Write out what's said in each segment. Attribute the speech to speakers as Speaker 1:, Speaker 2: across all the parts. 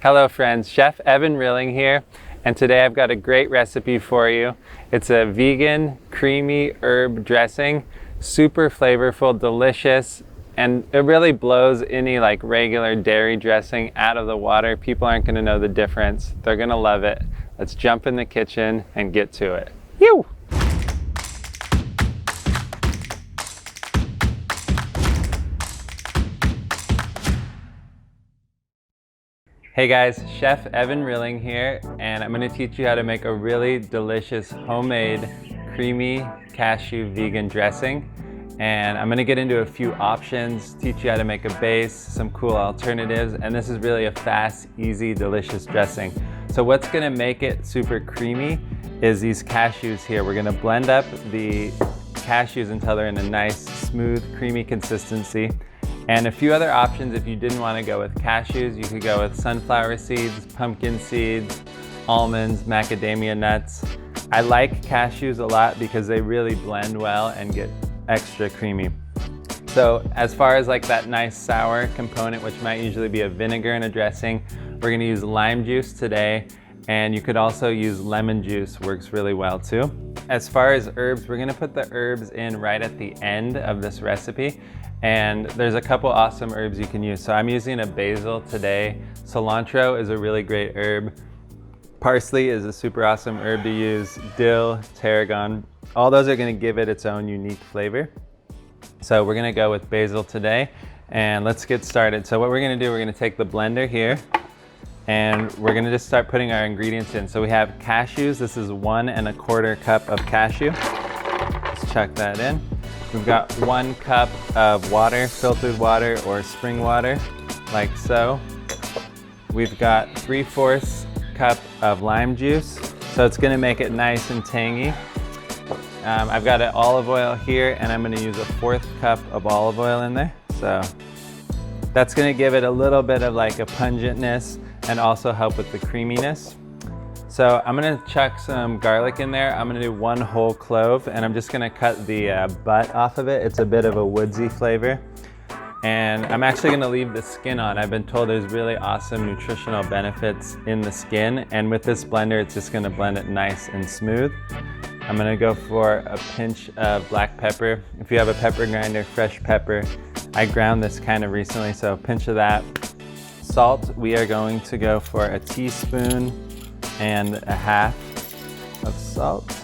Speaker 1: Hello friends, Chef Evan Rilling here, and today I've got a great recipe for you. It's a vegan, creamy herb dressing, super flavorful, delicious, and it really blows any like regular dairy dressing out of the water. People aren't gonna know the difference. They're gonna love it. Let's jump in the kitchen and get to it. Yew! Hey guys, Chef Evan Rilling here, and I'm going to teach you how to make a really delicious homemade creamy cashew vegan dressing. And I'm going to get into a few options, teach you how to make a base, some cool alternatives, and this is really a fast, easy, delicious dressing. So what's going to make it super creamy is these cashews here. We're going to blend up the cashews until they're in a nice, smooth, creamy consistency. And a few other options if you didn't want to go with cashews, you could go with sunflower seeds, pumpkin seeds, almonds, macadamia nuts. I like cashews a lot because they really blend well and get extra creamy. So as far as like that nice sour component, which might usually be a vinegar in a dressing, we're going to use lime juice today. And you could also use lemon juice, works really well too. As far as herbs, we're going to put the herbs in right at the end of this recipe. And there's a couple awesome herbs you can use. So I'm using a basil today. Cilantro is a really great herb. Parsley is a super awesome herb to use. Dill, tarragon, all those are gonna give it its own unique flavor. So we're gonna go with basil today, and let's get started. So what we're gonna do, we're gonna take the blender here, and we're gonna just start putting our ingredients in. So we have cashews. This is 1 1/4 cup of cashew. Let's chuck that in. We've got 1 cup of water, filtered water or spring water, like so. We've got 3/4 cup of lime juice, so it's gonna make it nice and tangy. I've got an olive oil here, and I'm gonna use 1/4 cup of olive oil in there. So that's gonna give it a little bit of like a pungentness and also help with the creaminess. So I'm gonna chuck some garlic in there. I'm gonna do 1 whole clove, and I'm just gonna cut the butt off of it. It's a bit of a woodsy flavor. And I'm actually gonna leave the skin on. I've been told there's really awesome nutritional benefits in the skin, and with this blender, it's just gonna blend it nice and smooth. I'm gonna go for a pinch of black pepper. If you have a pepper grinder, fresh pepper. I ground this kind of recently, so a pinch of that. Salt, we are going to go for a teaspoon and 1/2 of salt.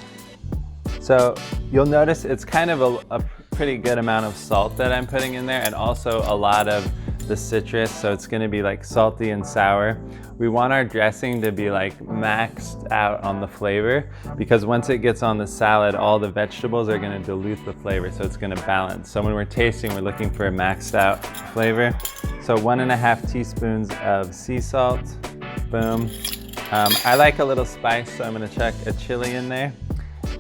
Speaker 1: So you'll notice it's kind of a pretty good amount of salt that I'm putting in there, and also a lot of the citrus, so it's gonna be like salty and sour. We want our dressing to be like maxed out on the flavor, because once it gets on the salad, all the vegetables are gonna dilute the flavor, so it's gonna balance. So when we're tasting, we're looking for a maxed out flavor. So 1 1/2 teaspoons of sea salt, boom. I like a little spice, so I'm gonna chuck a chili in there.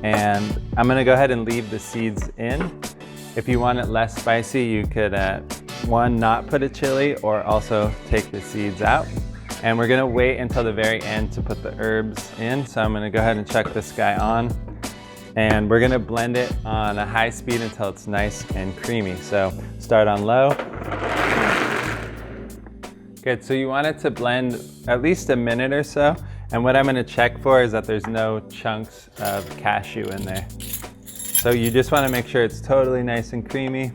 Speaker 1: And I'm gonna go ahead and leave the seeds in. If you want it less spicy, you could, one, not put a chili, or also take the seeds out. And we're gonna wait until the very end to put the herbs in. So I'm gonna go ahead and chuck this guy on. And we're gonna blend it on a high speed until it's nice and creamy. So start on low. Good, so you want it to blend at least a minute or so. And what I'm gonna check for is that there's no chunks of cashew in there. So you just wanna make sure it's totally nice and creamy.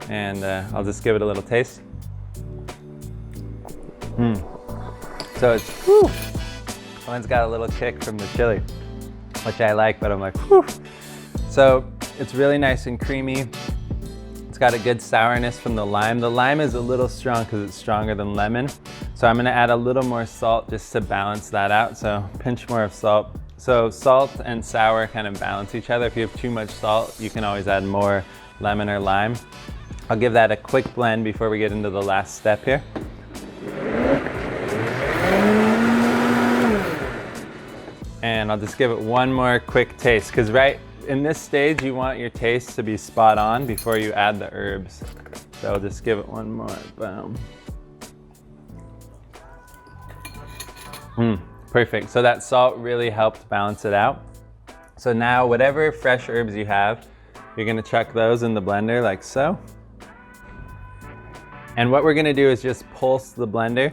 Speaker 1: And I'll just give it a little taste. So it's, whew, one's got a little kick from the chili, which I like, but I'm like, whew. So it's really nice and creamy. It's got a good sourness from the lime. The lime is a little strong because it's stronger than lemon. So I'm gonna add a little more salt just to balance that out. So pinch more of salt. So salt and sour kind of balance each other. If you have too much salt, you can always add more lemon or lime. I'll give that a quick blend before we get into the last step here. And I'll just give it one more quick taste, because right in this stage, you want your taste to be spot on before you add the herbs. So I'll just give it one more, boom. Perfect, so that salt really helped balance it out. So now whatever fresh herbs you have, you're gonna chuck those in the blender like so. And what we're gonna do is just pulse the blender.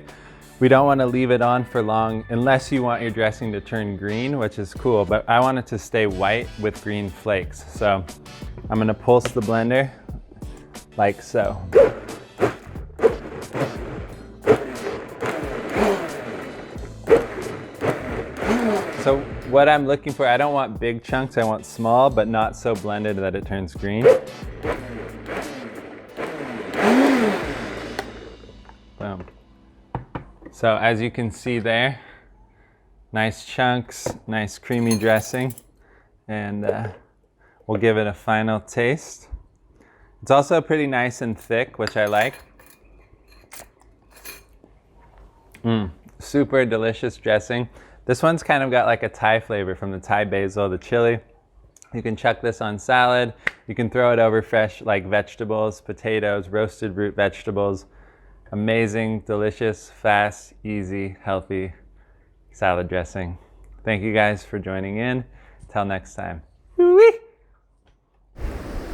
Speaker 1: We don't want to leave it on for long unless you want your dressing to turn green, which is cool, but I want it to stay white with green flakes. So I'm going to pulse the blender like so. So what I'm looking for, I don't want big chunks, I want small, but not so blended that it turns green. Boom. So as you can see there, nice chunks, nice creamy dressing, and we'll give it a final taste. It's also pretty nice and thick, which I like. Super delicious dressing. This one's kind of got like a Thai flavor from the Thai basil, the chili. You can chuck this on salad. You can throw it over fresh like vegetables, potatoes, roasted root vegetables. Amazing, delicious, fast, easy, healthy salad dressing. Thank you guys for joining in. Till next time.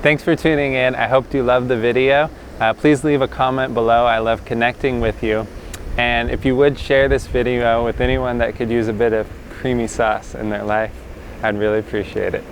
Speaker 1: Thanks for tuning in. I hope you loved the video. Please leave a comment below. I love connecting with you. And if you would share this video with anyone that could use a bit of creamy sauce in their life, I'd really appreciate it.